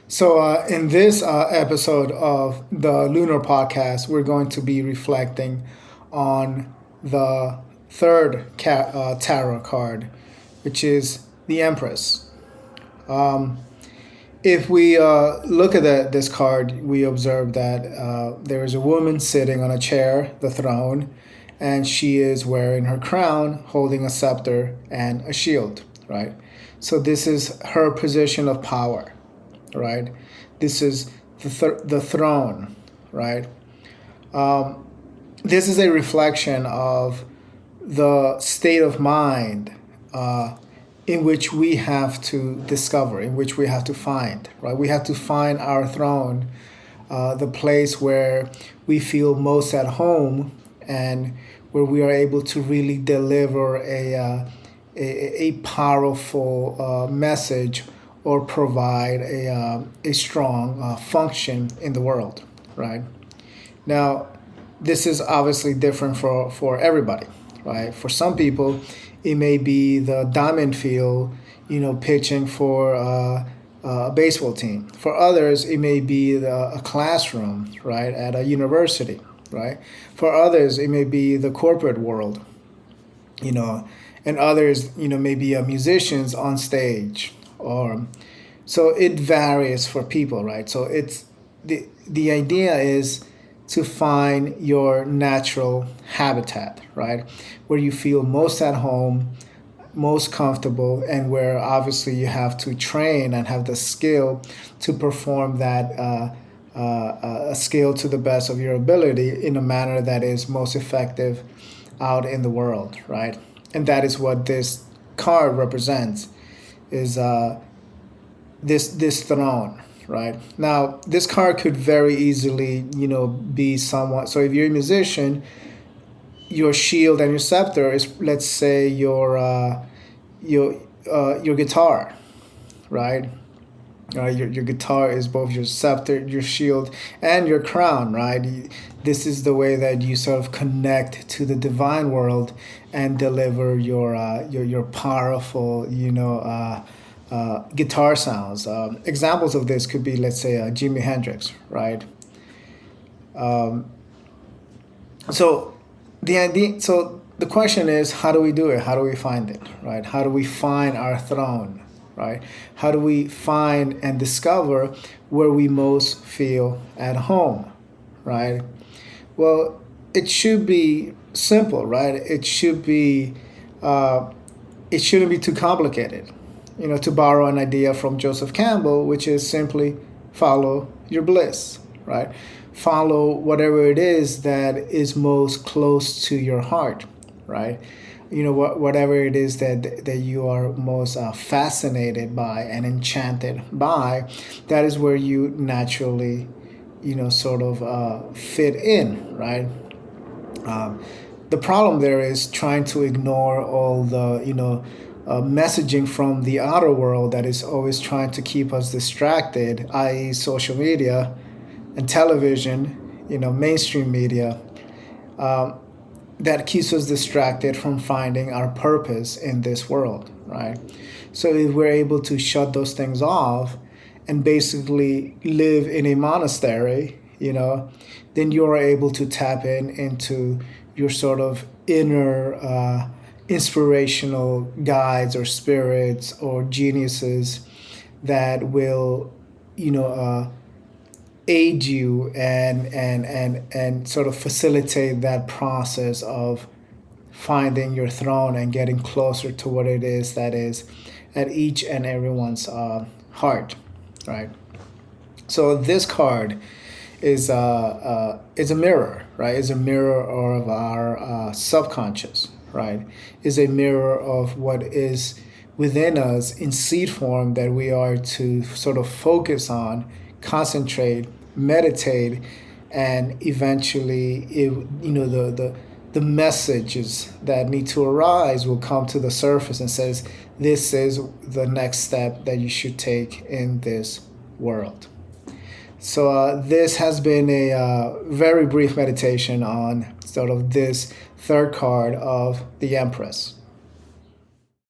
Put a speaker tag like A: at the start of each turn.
A: So, in this episode of the Lunar Podcast, we're going to be reflecting on the third tarot card, which is the Empress. Um, if we look at this card, we observe that there is a woman sitting on a chair, the throne, and she is wearing her crown, holding a scepter and a shield, right? So, this is her position of power, right? This is the throne, right? Um, this is a reflection of the state of mind in which we have to discover, in which we have to find, right? We have to find our throne, the place where we feel most at home and where we are able to really deliver a powerful message or provide a strong function in the world, right? Now, this is obviously different for everybody, right? For some people, it may be the diamond field, pitching for a baseball team. For others, it may be a classroom, right, at a university, right? For others, it may be the corporate world, you know, and others, maybe musicians on stage, or so it varies for people, right? So it's the idea is to find your natural habitat, right, where you feel most at home, most comfortable, and where obviously you have to train and have the skill to perform that skill to the best of your ability in a manner that is most effective out in the world, right? And that is what this card represents, is this throne, right? Now, this card could very easily, be somewhat. So if you're a musician, your shield and your scepter is, let's say, your guitar, right? Your guitar is both your scepter, your shield, and your crown, right? This is the way that you sort of connect to the divine world and deliver your powerful, guitar sounds. Examples of this could be, let's say, Jimi Hendrix, right? Um, so the question is, how do we do it? How do we find it, right? How do we find our throne, right? How do we find and discover where we most feel at home, right? Well, it should be simple, right? It shouldn't be too complicated. To borrow an idea from Joseph Campbell, which is simply follow your bliss, right? Follow whatever it is that is most close to your heart, right? Whatever it is that you are most fascinated by and enchanted by, that is where you naturally, sort of fit in, right? The problem there is trying to ignore all the, messaging from the outer world that is always trying to keep us distracted, i.e., social media and television, mainstream media, um, that keeps us distracted from finding our purpose in this world, right? So if we're able to shut those things off and basically live in a monastery, then you're able to tap into your sort of inner inspirational guides or spirits or geniuses that will, aid you and sort of facilitate that process of finding your throne and getting closer to what it is that is at each and everyone's heart, right? So this card is a mirror, right? Is a mirror of our subconscious, right? Is a mirror of what is within us in seed form that we are to sort of focus on, concentrate, meditate, and eventually, the messages that need to arise will come to the surface and says, this is the next step that you should take in this world. So this has been a very brief meditation on sort of this third card of the Empress.